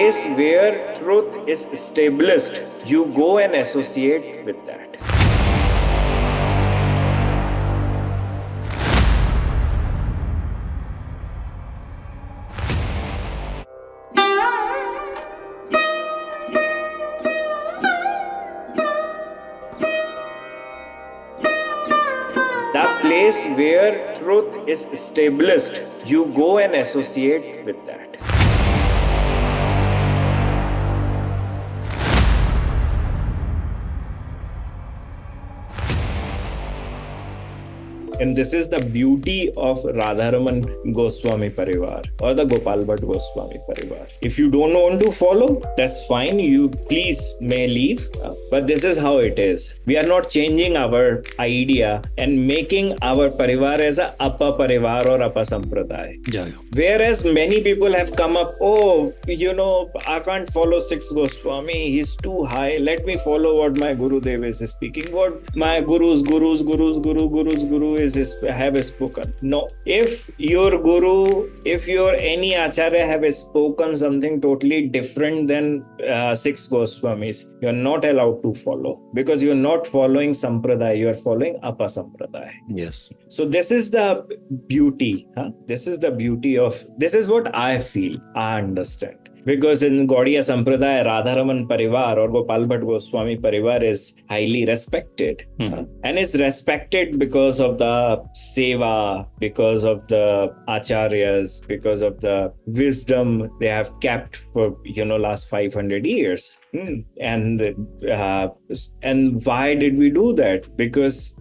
place where truth is established, you go and associate with that. The place where truth is established, you go and associate with that. And this is the beauty of Radharaman Goswami Parivar or the Gopal Bhatt Goswami Parivar. If you don't want to follow, that's fine. You please may leave. But this is how it is. We are not changing our idea and making our Parivar as a Apa Parivar or Apa Sampradaya. Yeah. Whereas many people have come up, I can't follow Six Goswami. He's too high. Let me follow what my Guru Dev is speaking. What my Guru have spoken. No. If your Guru, if your any Acharya have spoken something totally different than Six Goswamis, you are not allowed to follow because you are not following Sampradaya, you are following Apa Sampradaya. Yes. So this is the beauty. This is the beauty of, this is what I feel, I understand. Because in Gaudiya Sampradaya, Radharaman Parivar or Gopal Bhatt Goswami Parivar is highly respected. And is respected because of the seva, because of the acharyas, because of the wisdom they have kept for, last 500 years. And why did we do that? Because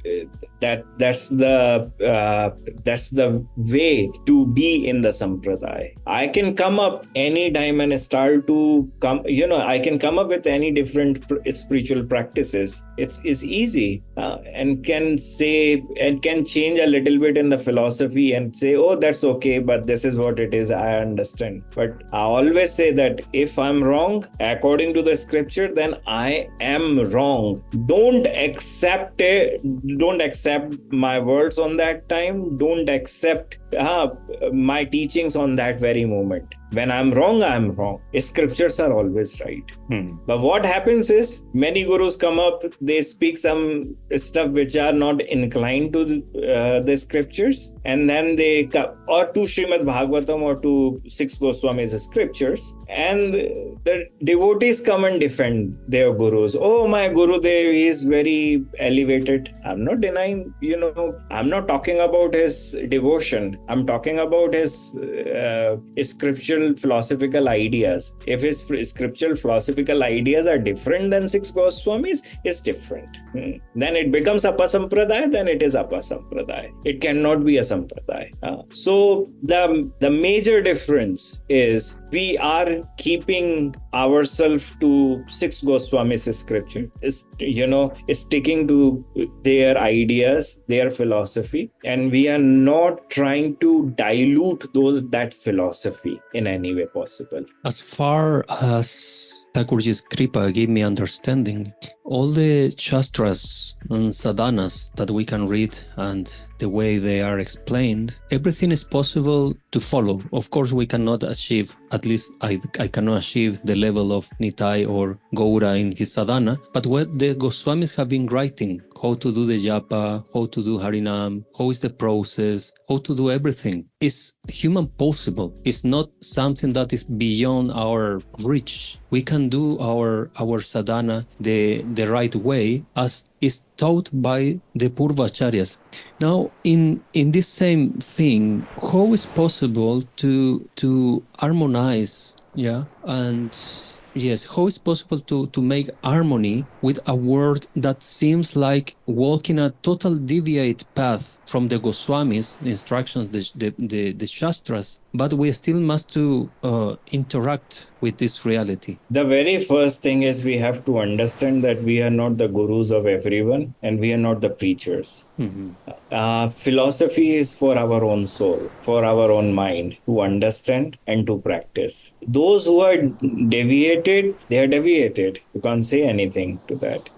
that's the way to be in the Sampradaya. I can come up any time and start to come, I can come up with any different spiritual practices. It's easy and can say and can change a little bit in the philosophy and say, oh, that's okay, but this is what it is, I understand. But I always say that if I'm wrong, according to the scripture, then I am wrong. Don't accept my words on that time. Don't accept my teachings on that very moment. When I'm wrong, I'm wrong. Scriptures are always right. But what happens is, many gurus come up, they speak some stuff which are not inclined to the scriptures, and then they come, or to Srimad Bhagavatam or to Six Goswami's scriptures, and the devotees come and defend their gurus. Oh, my Guru Dev is very elevated. I'm not denying, I'm not talking about his devotion. I'm talking about his scriptural philosophical ideas. If his scriptural philosophical ideas are different than Six Goswamis, it's different. Then it becomes Apa Sampradaya, then it is Apa Sampradaya. It cannot be a Sampradaya. So the major difference is we are keeping ourselves to Six Goswamis' scripture, sticking to their ideas, their philosophy, and we are not trying to dilute that philosophy in any way possible. As far as Thakurji's Kripa gave me understanding, all the Shastras and Sadhanas that we can read and the way they are explained, everything is possible to follow. Of course, we cannot achieve, at least I cannot achieve the level of Nitai or Gaura in his sadhana, but what the Goswamis have been writing, how to do the japa, how to do Harinam, how is the process, how to do everything, is human possible. It's not something that is beyond our reach. We can do our sadhana the right way as is taught by the Purvacharyas. Now, in this same thing, how is possible to harmonize, and yes, how is possible to make harmony with a world that seems like walking a total deviate path from the Goswamis, the instructions, the Shastras, but we still must to interact with this reality? The very first thing is we have to understand that we are not the gurus of everyone and we are not the preachers. Philosophy is for our own soul, for our own mind to understand and to practice. Those who are deviated, they are deviated. You can't say anything to that.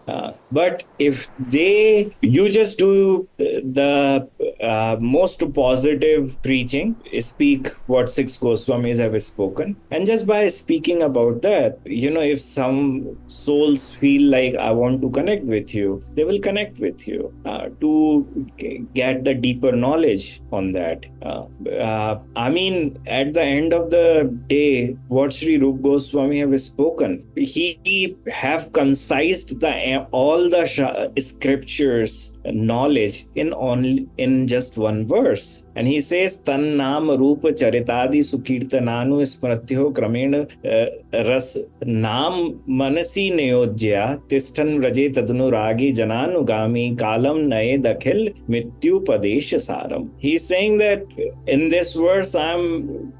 But if you just do the most positive preaching, speak what 6 Goswamis have spoken. And just by speaking about that, if some souls feel like I want to connect with you, they will connect with you to get the deeper knowledge on that. At the end of the day, what Sri Rupa Goswami have spoken, he have concised all the scriptures knowledge in just one verse. And he says, Tan Nam Rupa Charitadi Sukirtananu Smratyo Kramena Ras Nam Manasi Neyojya Tishtan Vraje Tadunu Ragi Jananugami Kalam Naye Dakhil Mityu Padesha Saram. He's saying that in this verse, I'm,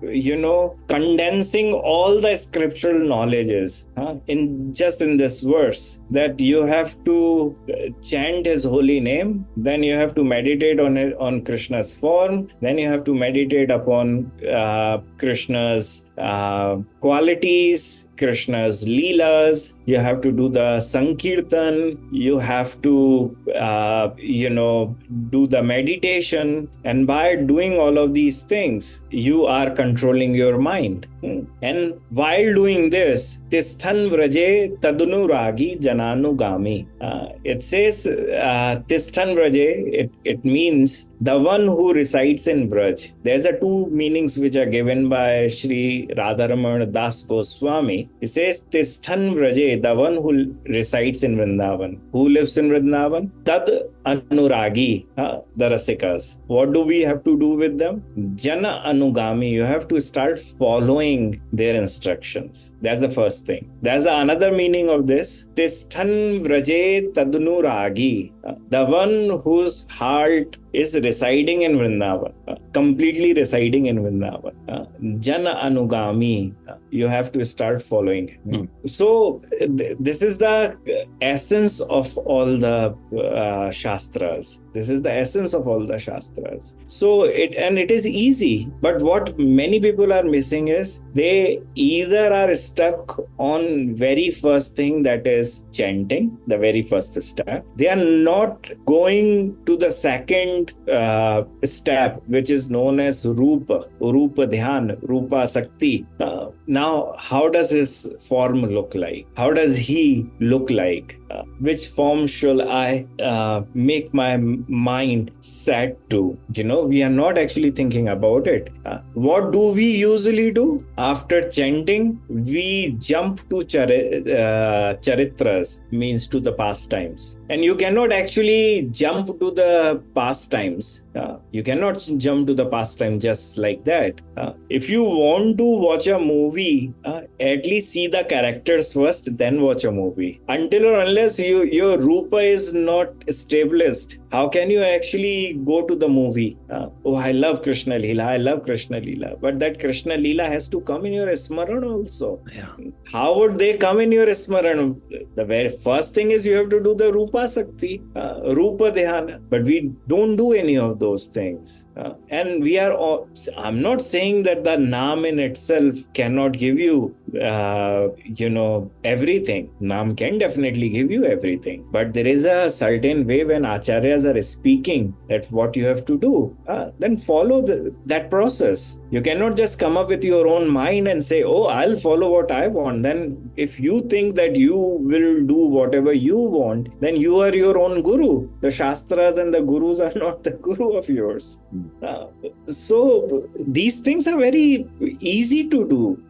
condensing all the scriptural knowledges in this verse, that you have to chant his holy name, then you have to meditate on Krishna's form, then you have to meditate upon Krishna's qualities, Krishna's leelas, you have to do the sankirtan, you have to do the meditation, and by doing all of these things you are controlling your mind. And while doing this, Tisthan Vraje Tadunu Ragi Jananugami, it says Tisthan Vraje, it means the one who resides in Vraj. There's two meanings which are given by Sri Radharamana Das Goswami. He says Tisthan Vraje, the one who resides in Vrindavan. Who lives in Vrindavan? Tad Anuragi, the Rasikas. What do we have to do with them? Jana Anugami, you have to start following their instructions. That's the first thing. There's another meaning of this. Tisthan Vraje Tadunuragi, the one whose heart is residing in Vrindavan, completely residing in Vrindavan. Jana Anugami, you have to start following him. So this is the essence of all the Shastras. This is the essence of all the Shastras. So it is easy. But what many people are missing is they either are stuck on very first thing, that is chanting, the very first step. They are not going to the second step, which is known as Rupa Dhyan, Rupa Sakti. Now, how does his form look like? How does he look like? Which form shall I make my mind set to? We are not actually thinking about it. What do we usually do? After chanting, we jump to charitras, means to the pastimes. And you cannot actually jump to the pastimes. You cannot jump to the pastime just like that. If you want to watch a movie, at least see the characters first, then watch a movie. Until or unless your Rupa is not established, how can you actually go to the movie? I love Krishna Leela. But that Krishna Leela has to come in your Smaran also. Yeah. How would they come in your Smaran? The very first thing is you have to do the Rupa Sakti, Rupa Dhyana. But we don't do any of those things. And we are all, I'm not saying that the Naam in itself cannot give you, everything. Naam can definitely give you everything. But there is a certain way when Acharyas are speaking that what you have to do, then follow that process. You cannot just come up with your own mind and say, I'll follow what I want. Then if you think that you will do whatever you want, then you are your own guru. The Shastras and the gurus are not the guru of yours. So these things are very easy to do.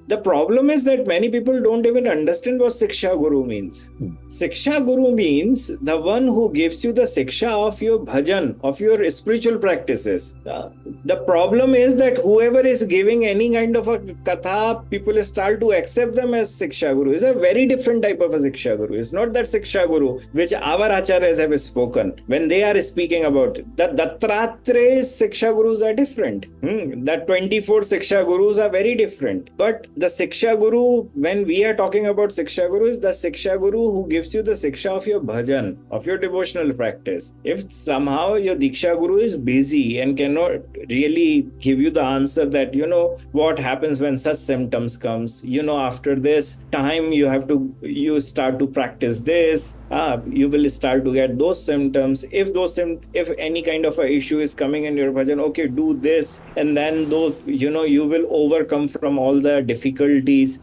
The problem is that many people don't even understand what Śikṣāguru means. Śikṣāguru means the one who gives you the Siksha of your bhajan, of your spiritual practices. The problem is that whoever is giving any kind of a katha, people start to accept them as Śikṣāguru. It's a very different type of a Śikṣāguru. It's not that Śikṣāguru which our Acharyas have spoken. When they are speaking about it, the Dattatreya Śikṣāgurus are different. The 24 Śikṣāgurus are very different. But the Śikṣāguru, when we are talking about Śikṣāguru, is the Śikṣāguru who gives gives you the Siksha of your bhajan, of your devotional practice. If somehow your Dikshaguru is busy and cannot really give you the answer that, what happens when such symptoms comes, after this time you start to practice this, you will start to get those symptoms. If any kind of a issue is coming in your bhajan, okay, do this, and then those, you will overcome from all the difficulties.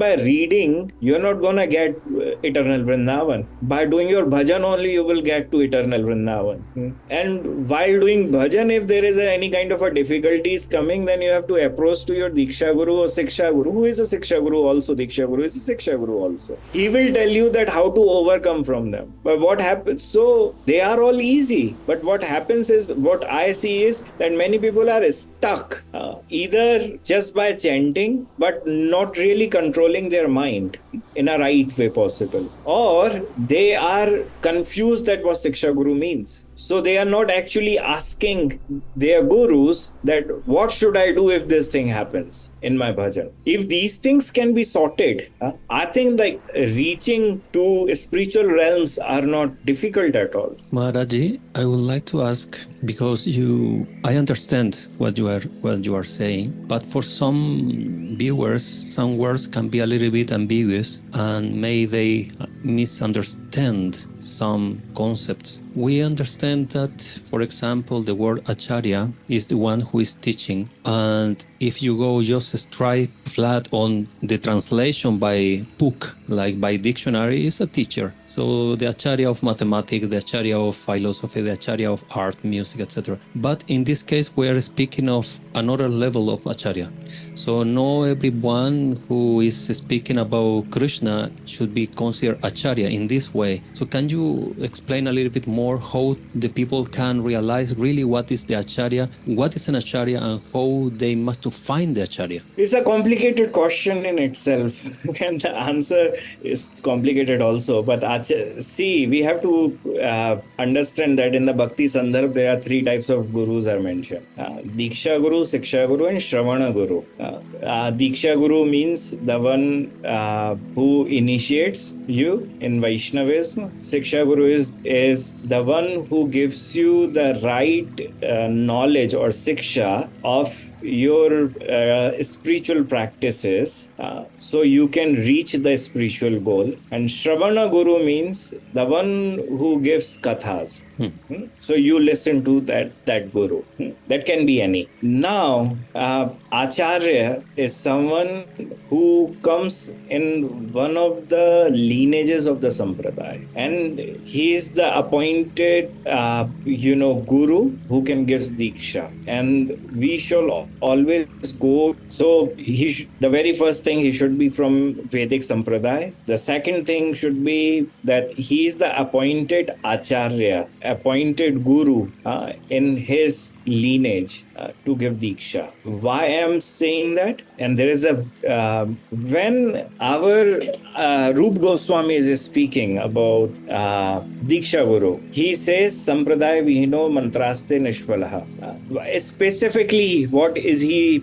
By reading, you're not gonna get eternal Vrindavan. By doing your bhajan only, you will get to eternal Vrindavan. And while doing bhajan, if there is any kind of a difficulties coming, then you have to approach to your Dikshaguru or Śikṣāguru. Who is a Śikṣāguru also? Dikshaguru is a Śikṣāguru also. He will tell you that how to overcome from them. But what happens? So they are all easy. But what happens is, what I see is that many people are stuck either just by chanting, but not really controlling their mind in a right way possible, or they are confused that what Śikṣāguru means. So they are not actually asking their gurus that what should I do if this thing happens in my bhajan. If these things can be sorted, I think like reaching to spiritual realms are not difficult at all. Maharaji, I would like to ask, because I understand what you are saying, but for some viewers, some words can be a little bit ambiguous, and may they misunderstand some concepts. We understand that, for example, the word Acharya is the one who is teaching, and if you go just straight flat on the translation by book, like by dictionary, is a teacher. So the Acharya of mathematics, the Acharya of philosophy, the Acharya of art, music, etc. But in this case, we are speaking of another level of Acharya. So not everyone who is speaking about Krishna should be considered Acharya in this way. So can you explain a little bit more how the people can realize really what is the Acharya, what is an Acharya, and how they must to find the Acharya? It's a complicated question in itself, and the answer is complicated also. But see, we have to understand that in the Bhakti Sandarbh, there are three types of gurus are mentioned. Dikshaguru, Śikṣāguru, and Shravana Guru. Dikshaguru means the one who initiates you in Vaishnavism. Śikṣāguru is the one who gives you the right knowledge or siksha of your spiritual practices, so you can reach the spiritual goal. And Shravana Guru means the one who gives kathas. So you listen to that guru. That can be any. Now, Acharya is someone who comes in one of the lineages of the sampradaya, and he is the appointed guru who can give diksha, and we shall always go. So the very first thing, he should be from Vedic sampradaya. The second thing should be that he is the appointed Acharya, appointed guru in his lineage to give diksha. Why I am saying that? And there is when our Rupa Goswami is speaking about Dikshaguru, he says sampradaya vihino mantraste nishvalaha. Specifically, what is he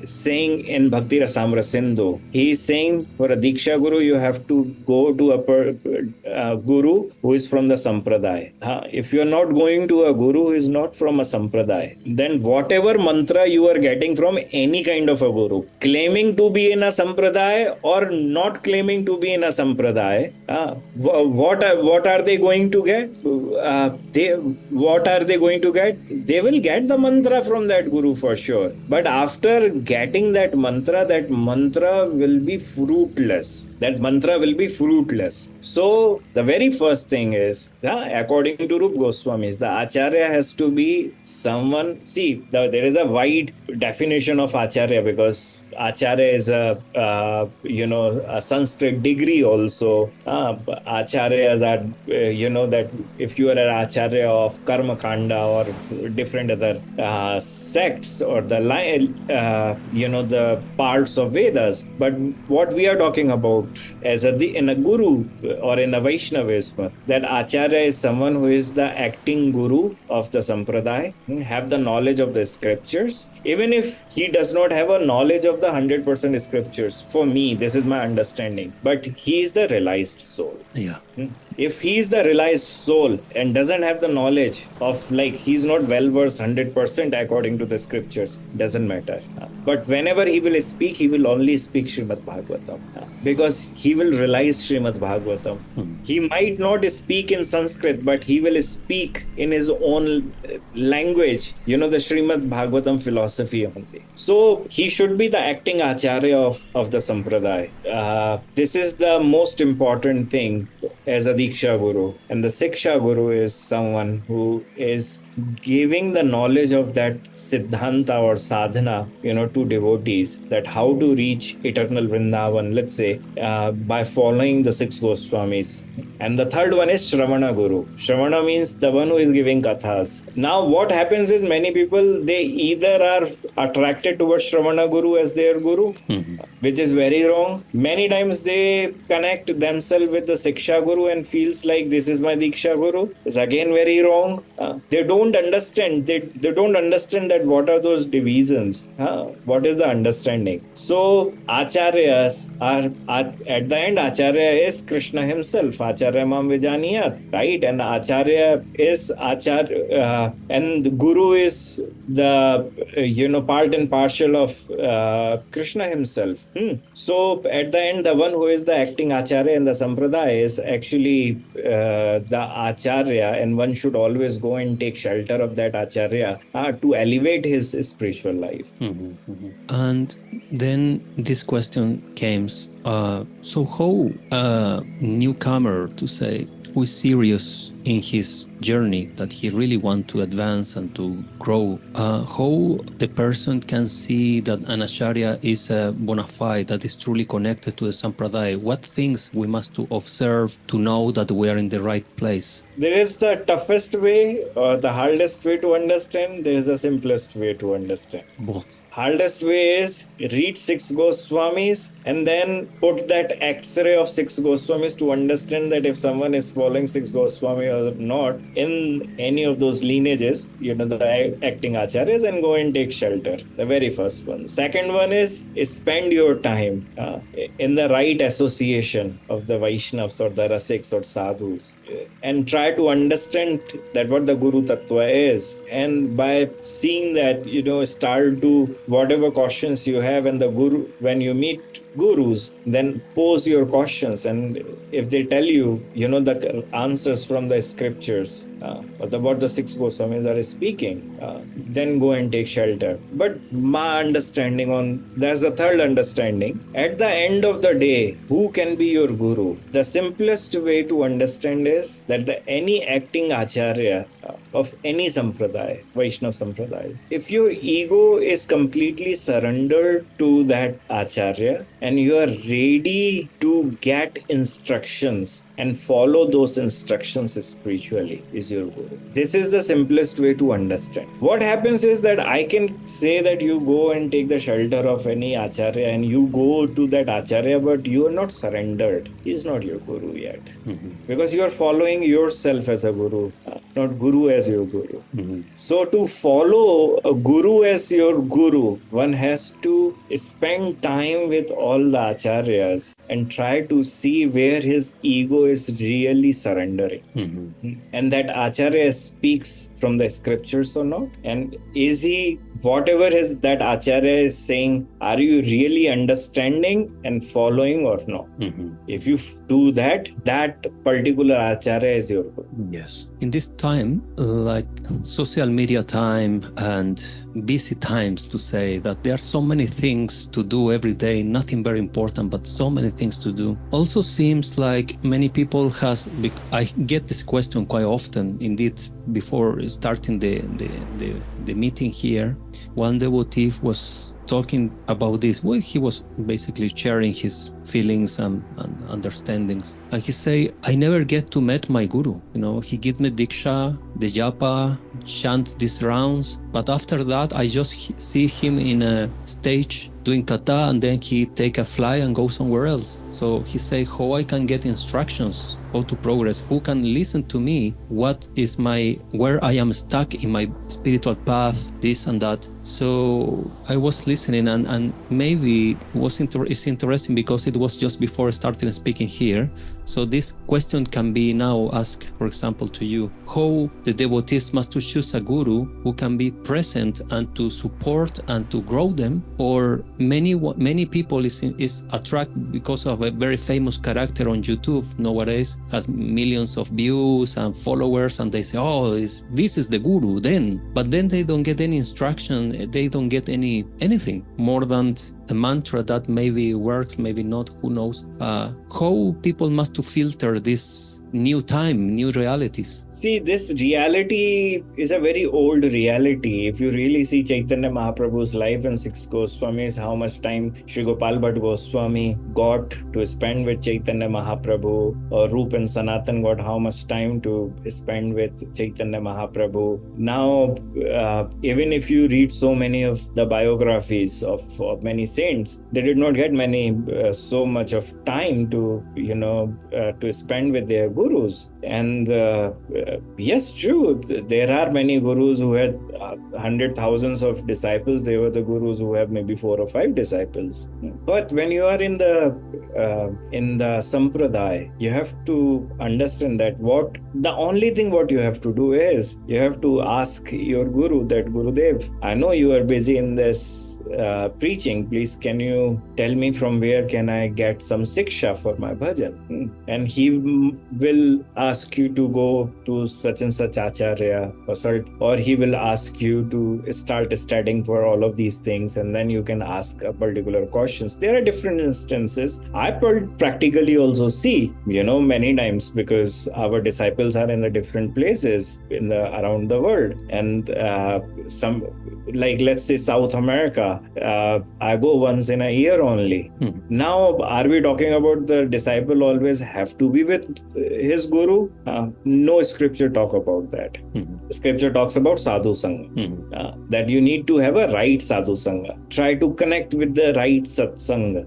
saying in Bhakti Rasamrita Sindhu? He is saying for a Dikshaguru, you have to go to a guru who is from the sampradaya. If you are not going to a guru who is not from a sampradaya, then whatever mantra you are getting from any kind of a guru, claiming to be in a sampradaya or not claiming to be in a sampradaya, what are they going to get? What are they going to get? They will get the mantra from that guru for sure. But after getting that mantra will be fruitless. That mantra will be fruitless. So the very first thing is, according to Rupa Goswami, the Acharya has to be someone. See, there is a wide definition of Acharya, because Acharya is a Sanskrit degree also. Acharyas are, that if you are an Acharya of Karma Kanda or different other sects or the parts of Vedas. But what we are talking about in a guru or in a Vaishnavism, that Acharya is someone who is the acting guru of the sampradaya, have the knowledge of the scriptures, even if he does not have a knowledge of the 100% scriptures. For me, this is my understanding, but he is the realized soul. Yeah. If he is the realized soul and doesn't have the knowledge of, like, he's not well versed 100% according to the scriptures, doesn't matter. But whenever he will speak, he will only speak Srimad Bhagavatam, because he will realize Srimad Bhagavatam. He might not speak in Sanskrit, but he will speak in his own language, the Srimad Bhagavatam philosophy only. So he should be the acting Acharya of the Sampradaya. This is the most important thing as a Dikshaguru. And the Śikṣāguru is someone who is giving the knowledge of that Siddhanta or sadhana, to devotees, that how to reach eternal Vrindavan, let's say, by following the 6 Goswamis. And the third one is Shravana Guru. Shravana means the one who is giving kathas. Now, what happens is many people, they either are attracted towards Shravana Guru as their guru, which is very wrong. Many times they connect themselves with the Śikṣāguru and feels like this is my Dikshaguru. It's again very wrong. They don't understand. They don't understand that what are those divisions. What is the understanding? So Acharyas are, at the end, Acharya is Krishna himself. Acharya mam vijaniyat, right? And Acharya is Acharya, and Guru is the part and parcel of Krishna himself. So at the end, the one who is the acting Acharya in the Sampradaya is actually the Acharya, and one should always go and take shelter of that Acharya to elevate his spiritual life. And then this question came, so how a newcomer, to say, who is serious in his journey, that he really wants to advance and to grow, how the person can see that an Acharya is a Bonafide, that is truly connected to the Sampradaya? What things we must to observe to know that we are in the right place? There is the toughest way or the hardest way to understand. There is the simplest way to understand. Both. Hardest way is read 6 Goswamis and then put that X-ray of 6 Goswamis to understand that if someone is following 6 Goswami or not in any of those lineages, the acting Acharyas, and go and take shelter. The very first one. Second one is spend your time in the right association of the Vaishnavs or the Rasiks or Sadhus, and try to understand that what the Guru Tattva is. And by seeing that, start to whatever questions you have, and the Guru, when you meet gurus, then pose your questions, and if they tell you, the answers from the scriptures, what the 6 Goswamis are speaking, then go and take shelter. But my understanding there's a third understanding. At the end of the day, who can be your guru? The simplest way to understand is that any acting Acharya of any sampradaya, Vaishnav sampradayas, if your ego is completely surrendered to that Acharya and you are ready to get instructions and follow those instructions spiritually, is your guru. This is the simplest way to understand. What happens is that I can say that you go and take the shelter of any Acharya and you go to that Acharya, but you are not surrendered. He is not your guru yet. Because you are following yourself as a guru, not guru as your guru. So to follow a guru as your guru, one has to spend time with all the Acharyas and try to see where his ego is really surrendering. And that Acharya speaks from the scriptures or not, and is he, whatever that Acharya is saying, are you really understanding and following or not? If you do that particular Acharya is your guru. Yes. In this time, like social media time and busy times, to say that there are so many things to do every day, nothing very important, but so many things to do. Also seems like many people I get this question quite often. Indeed, before starting the meeting here, one devotee was talking about this. Well, he was basically sharing his feelings and understandings. And he say, I never get to meet my guru. He give me Diksha, the Japa, chant these rounds. But after that, I just see him in a stage doing kata, and then he take a fly and go somewhere else. So he say, how I can get instructions, how to progress, who can listen to me, what is where I am stuck in my spiritual path, this and that. So I was listening, and maybe it's interesting because it was just before starting speaking here. So this question can be now asked, for example, to you, how the devotees must to choose a guru who can be present and to support and to grow them, or many people is attracted because of a very famous character on YouTube nowadays, has millions of views and followers, and they say, oh, this is the guru then, but then they don't get any instruction, they don't get anything more than a mantra that maybe works, maybe not, who knows. How people must to filter this new time, new realities. See, this reality is a very old reality. If you really see Chaitanya Mahaprabhu's life and six Goswamis, how much time Sri Gopal Bhatt Goswami got to spend with Chaitanya Mahaprabhu, or Rupa and Sanatan got how much time to spend with Chaitanya Mahaprabhu. Now, even if you read so many of the biographies of many saints, they did not get so much of time to to spend with their gurus. And yes, true, there are many gurus who had 100,000s of disciples. They were the gurus who have maybe 4 or 5 disciples. But when you are in the sampradaya, you have to understand that the only thing what you have to do is you have to ask your guru that, Gurudev, I know you are busy in this preaching. Please, can you tell me from where can I get some siksha for my bhajan? And he will ask you to go to such and such Acharya, or he will ask you to start studying for all of these things, and then you can ask a particular questions. There are different instances. I practically also see, many times, because our disciples are in the different places around the world, and some, like let's say South America, I go once in a year only. Now, are we talking about the disciple always have to be with his guru? No scripture talk about that. Scripture talks about sadhu sangha, that you need to have a right sadhu sangha. Try to connect with the right satsanga,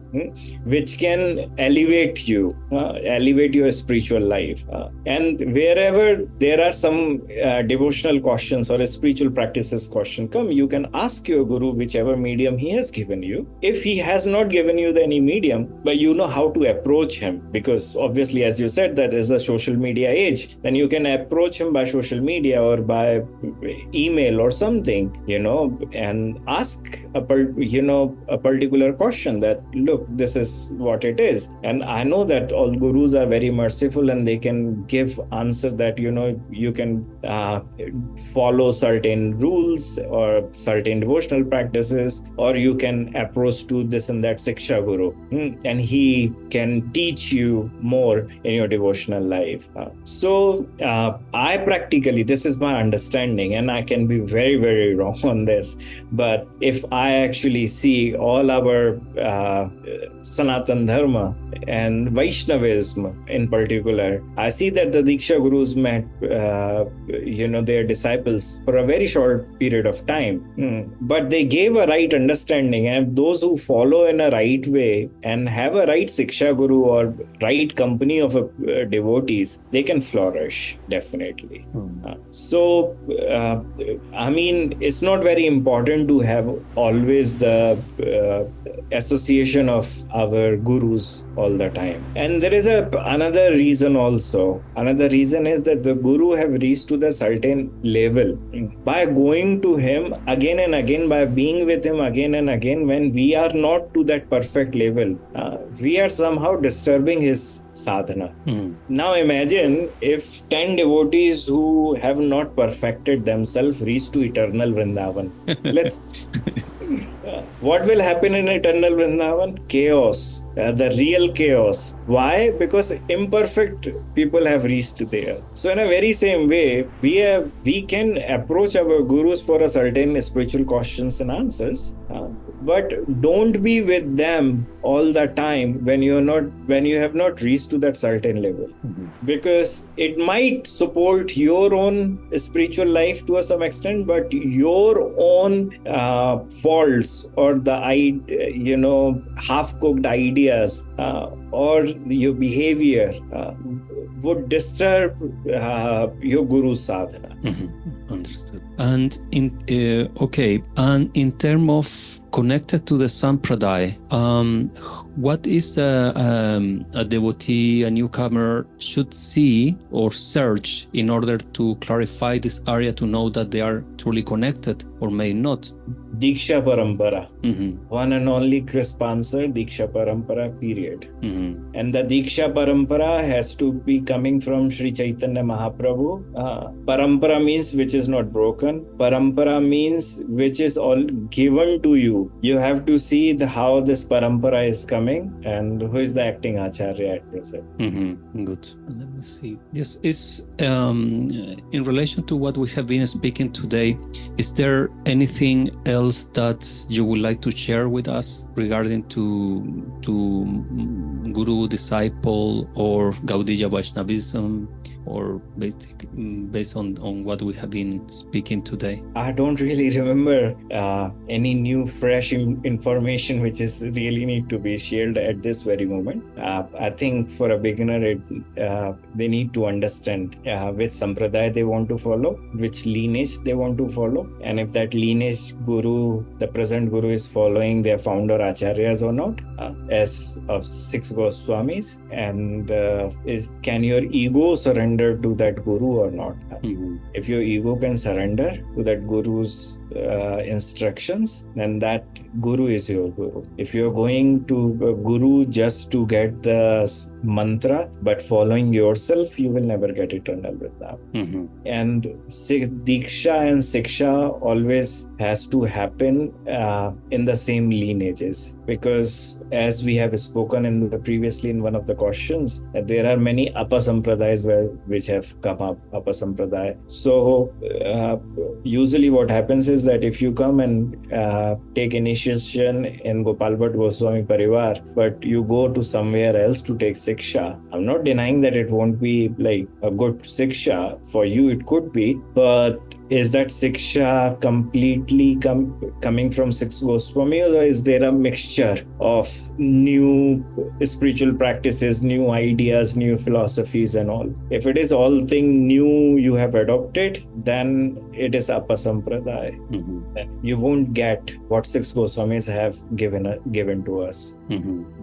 which can elevate you, elevate your spiritual life. And wherever there are some devotional questions or spiritual practices question come, you can ask your guru whichever medium he has given you. If he has not given you any medium, but you know how to approach him, because obviously, as you said, that is a social media age, then you can approach him by social media or by email or something, and ask a particular question that, look, this is what it is. And I know that all gurus are very merciful and they can give answer that, you can follow certain rules or certain devotional practices, or you can approach to this and that Śikṣāguru, and he can teach you more in your devotional life. So I practically, this is my understanding, and I can be very, very wrong on this, but if I actually see all our Sanatan Dharma and Vaishnavism in particular, I see that the Dikshagurus met their disciples for a very short period of time, but they gave a right understanding, and those who follow in a right way and have a right Śikṣāguru or right company of devotees, they can flourish, definitely. So it's not very important to have always the association of our gurus all the time. And there is another reason also. Another reason is that the guru have reached to the certain level by going to him again and again, by being with him again and again. When we are not to that perfect level, we are somehow disturbing his sadhana. Now imagine if 10 devotees who have not perfected themselves reach to eternal Vrindavan. What will happen in eternal Vrindavan? Chaos, the real chaos. Why? Because imperfect people have reached there. So in a very same way, we can approach our gurus for a certain spiritual questions and answers, but don't be with them all the time when you have not reached to that certain level, because it might support your own spiritual life to some extent, but your own faults or the half-cooked ideas or your behavior would disturb your guru's sadhana. Understood. And in terms of connected to the sampradaya, what is a devotee, a newcomer should see or search in order to clarify this area, to know that they are truly connected or may not? Diksha Parampara. One and only crisp answer, Diksha Parampara, period. And the Diksha Parampara has to be coming from Sri Chaitanya Mahaprabhu. Parampara means which is not broken. Parampara means which is all given to you. You have to see how this Parampara is coming and who is the acting Acharya at present. Good. Let me see. Yes, is in relation to what we have been speaking today, is there anything else that you would like to share with us regarding to guru disciple or Gaudiya Vaishnavism, or based on what we have been speaking today? I don't really remember any new fresh information which is really need to be shared at this very moment. I think for a beginner they need to understand which sampradaya they want to follow, which lineage they want to follow, and if that lineage guru, the present guru, is following their founder acharyas or not, as of 6 Goswamis, and can your ego surrender to that guru or not? If your ego can surrender to that guru's instructions, then that guru is your guru. If you're going to a guru just to get the mantra but following yourself, you will never get eternal Vrindavan. And Diksha and Siksha always has to happen in the same lineages, because as we have spoken previously in one of the questions, that there are many Apasampradayas which have come up, Apasampradaya. So usually what happens is that if you come and take initiation in Gopal Bhatt Goswami Parivar, but you go to somewhere else to take Siksha, I'm not denying that it won't be like a good Siksha. For you it could be, but is that Siksha completely coming from 6 Goswami, or is there a mixture of new spiritual practices, new ideas, new philosophies and all? If it is all thing new you have adopted, then it is Apasampradaya. You won't get what 6 Goswamis have given to us.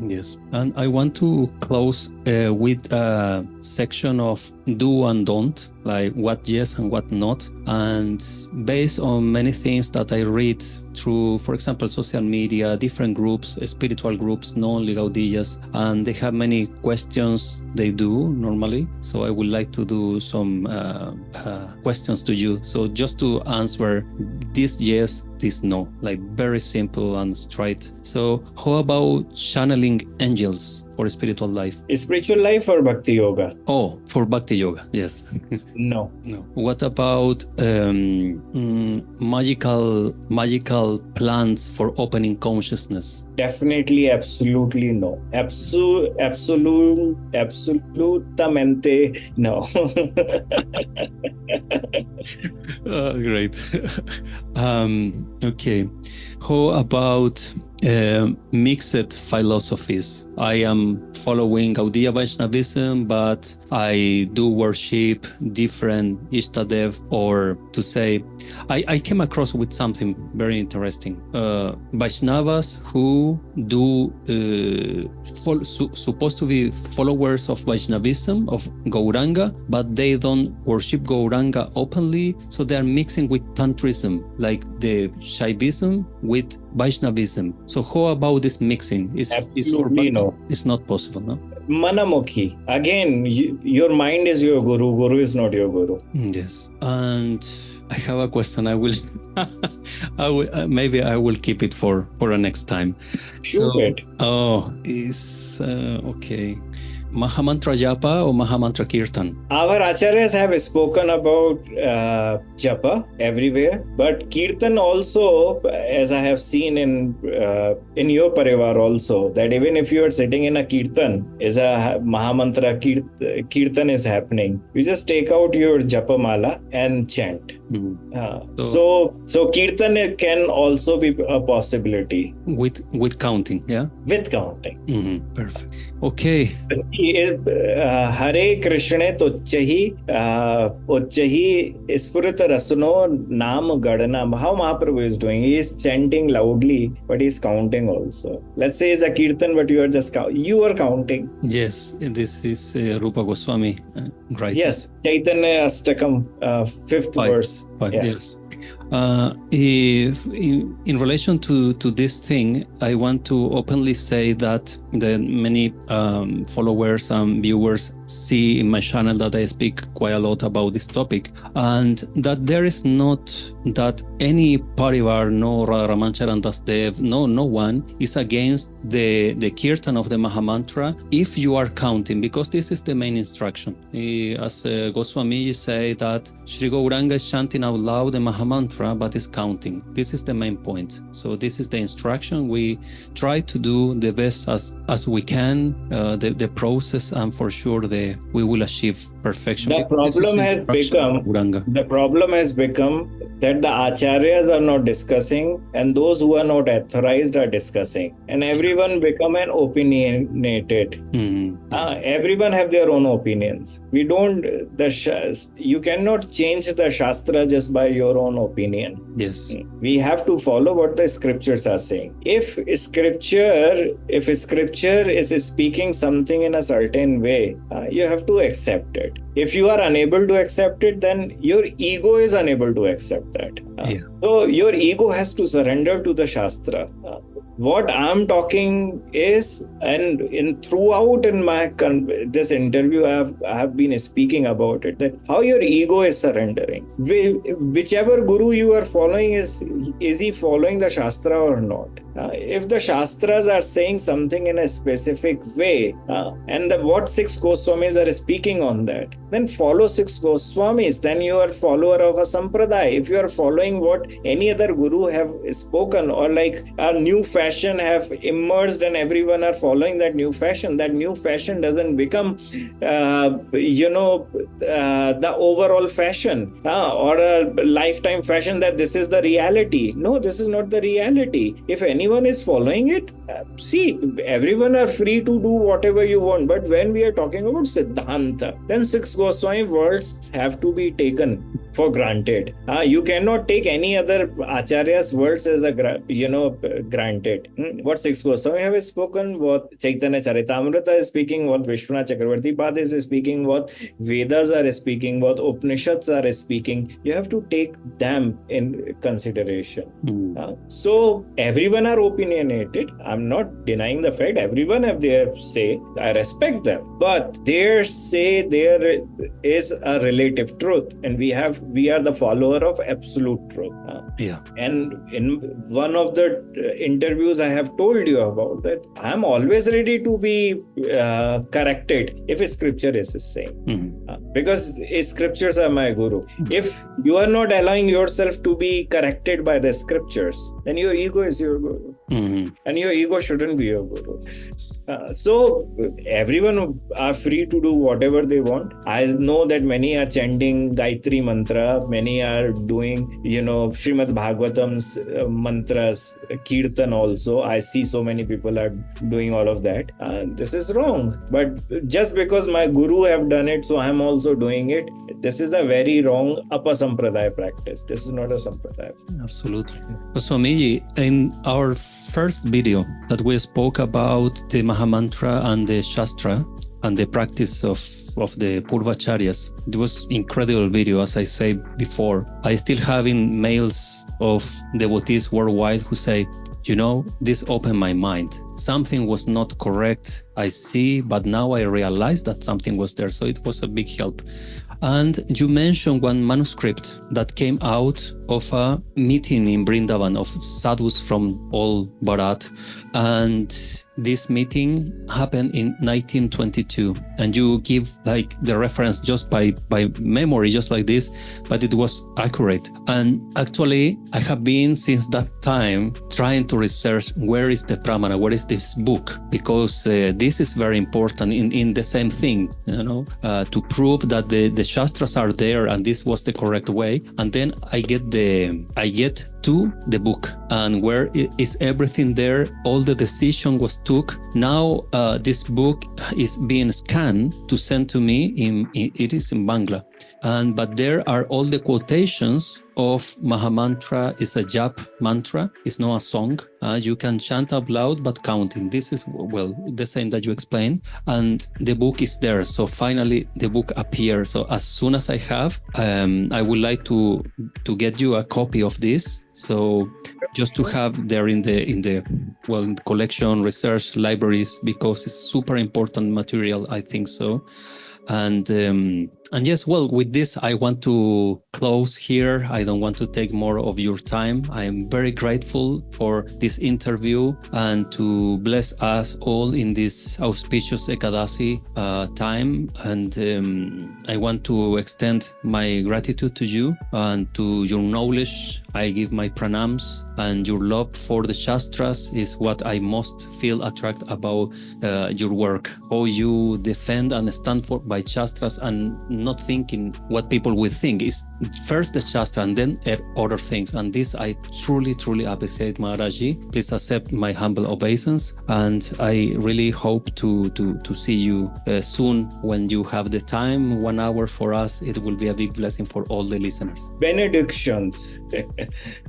Yes. And I want to close with a section of do and don't, like what yes and what not. And based on many things that I read through, for example, social media, different groups, spiritual groups, not only Gaudiyas, and they have many questions they do normally. So I would like to do some questions to you. So just to answer this yes, this no, like very simple and straight. So how about channeling angels for spiritual life? Spiritual life or Bhakti Yoga? Oh, for Bhakti Yoga, yes. No. What about magical plans for opening consciousness? Definitely, absolutely no. Absolutamente no. Great. Okay. How about mixed philosophies? I am following Gaudiya Vaishnavism, but I do worship different Ishtadev, or to say, I came across with something very interesting. Vaishnavas who do supposed to be followers of Vaishnavism, of Gauranga, but they don't worship Gauranga openly, so they are mixing with Tantrism, like the Shaivism with Vaishnavism. So how about this mixing? Absolutely no. It's not possible, no? Manamukhi. Again, your mind is your guru. Guru is not your guru. Yes. And I have a question. I will, maybe I will keep it for a next time. Shoot it. Oh, is okay. Mahamantra Japa or Mahamantra Kirtan? Our Acharyas have spoken about Japa everywhere, but Kirtan also, as I have seen in your Parivar also, that even if you are sitting in a Kirtan, is a Mahamantra Kirtan is happening. You just take out your Japa mala and chant. So Kirtan can also be a possibility. With counting, yeah? With counting. Mm-hmm. Perfect. Okay. Hare Krishna Ucchahi Spurita Rasuno Nam Gadana. How Mahaprabhu is doing? He is chanting loudly, but he is counting also. Let's say it's a Kirtan, but you are just counting. Yes, this is Rupa Goswami, right? Yes, Chaitanya Astakam, 5th verse. Yeah. Yes. In relation to this thing, I want to openly say that the many followers and viewers see in my channel that I speak quite a lot about this topic, and that there is not that any Parivar, no Radharaman Das Dev, no one is against the kirtan of the Mahamantra if you are counting, because this is the main instruction. As Goswami say that Sri Gauranga is chanting out loud the Mahamantra, but is counting. This is the main point. So this is the instruction. We try to do the best as we can, the process, and for sure we will achieve perfection. The problem has become that the acharyas are not discussing, and those who are not authorized are discussing, and everyone become an opinionated. Everyone have their own opinions. You cannot change the Shastra just by your own opinion. Yes. We have to follow what the scriptures are saying. If scripture is speaking something in a certain way, you have to accept it. If you are unable to accept it, then your ego is unable to accept that. So your ego has to surrender to the Shastra. What I'm talking is, and throughout in my this interview, I have been speaking about it, that how your ego is surrendering. Whichever guru you are following, is he following the Shastra or not? If the Shastras are saying something in a specific way, and what 6 Goswamis are speaking on that, then follow 6 Goswamis. Then you are follower of a Sampradaya. If you are following what any other guru have spoken, or like a new fashion have emerged and everyone are following that new fashion doesn't become the overall fashion or a lifetime fashion, that this is the reality. No, this is not the reality. If anyone is following it, see, everyone are free to do whatever you want. But when we are talking about Siddhanta, then 6 Goswami words have to be taken for granted. You cannot take any other Acharya's words as granted. What 6 Goswami have spoken, what Chaitanya Charitamrita is speaking, what Vishwanath Chakravarti Pad is speaking, what Vedas are speaking, what Upanishads are speaking, you have to take them in consideration. So everyone are opinionated. I'm not denying the fact. Everyone have their say. I respect them. But their say, there is a relative truth, and we are the follower of absolute truth. And in one of the interviews I have told you about that, I'm always ready to be corrected if a scripture is saying, because scriptures are my guru. If you are not allowing yourself to be corrected by the scriptures, then your ego is your guru. And your ego shouldn't be your guru. So everyone are free to do whatever they want. I know that many are chanting Gayatri mantra, many are doing Srimad Bhagavatam's mantras, Kirtan also. I see so many people are doing all of that. This is wrong. But just because my guru have done it, so I'm also doing it. This is a very wrong Apasampradaya practice. This is not a Sampradaya. Absolutely. Swamiji, in our first video that we spoke about the Mahamantra and the Shastra and the practice of the Purvacharyas, it was incredible video, as I said before. I still having mails of devotees worldwide who say, this opened my mind. Something was not correct, I see, but now I realize that something was there. So it was a big help. And you mentioned one manuscript that came out of a meeting in Vrindavan of sadhus from all Bharat. And this meeting happened in 1922. And you give like the reference just by memory, just like this, but it was accurate. And actually, I have been since that time trying to research where is the Pramana, where is this book, because this is very important in the same thing, to prove that the Shastras are there and this was the correct way. And then I get to the book, and where is everything there, all the decision was took. Now this book is being scanned to send to me it is in Bangla, but there are all the quotations of Mahamantra. Is a jap mantra, it's not a song. You can chant out loud but counting. This is the same that you explained, and the book is there. So finally the book appears. So as soon as I have, I would like to get you a copy of this, so just to have there in the collection, research, libraries, because it's super important material, I think so. And yes, with this, I want to close here. I don't want to take more of your time. I am very grateful for this interview and to bless us all in this auspicious Ekadasi time. And I want to extend my gratitude to you and to your knowledge. I give my pranams, and your love for the Shastras is what I most feel attracted about your work. How you defend and stand for by Shastras and not thinking what people will think. Is first the Shastra and then other things. And this I truly, truly appreciate, Maharaji. Please accept my humble obeisance. And I really hope to see you soon when you have the time. 1 hour for us, it will be a big blessing for all the listeners. Benedictions.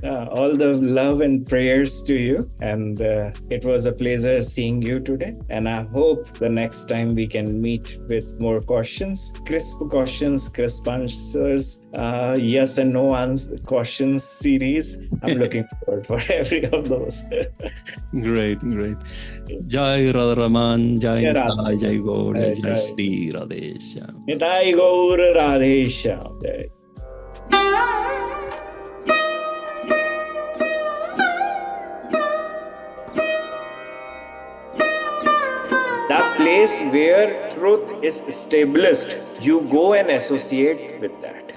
All the love and prayers to you. And it was a pleasure seeing you today. And I hope the next time we can meet with more questions, crisp questions, crisp answers, yes and no questions series. I'm looking forward for every of those. Great. Jai Radharaman, Jai Radha. Jai Gaur, Jai Sri Radheshyam. Jai Gaur Radheshyam. That place where truth is established, you go and associate with that.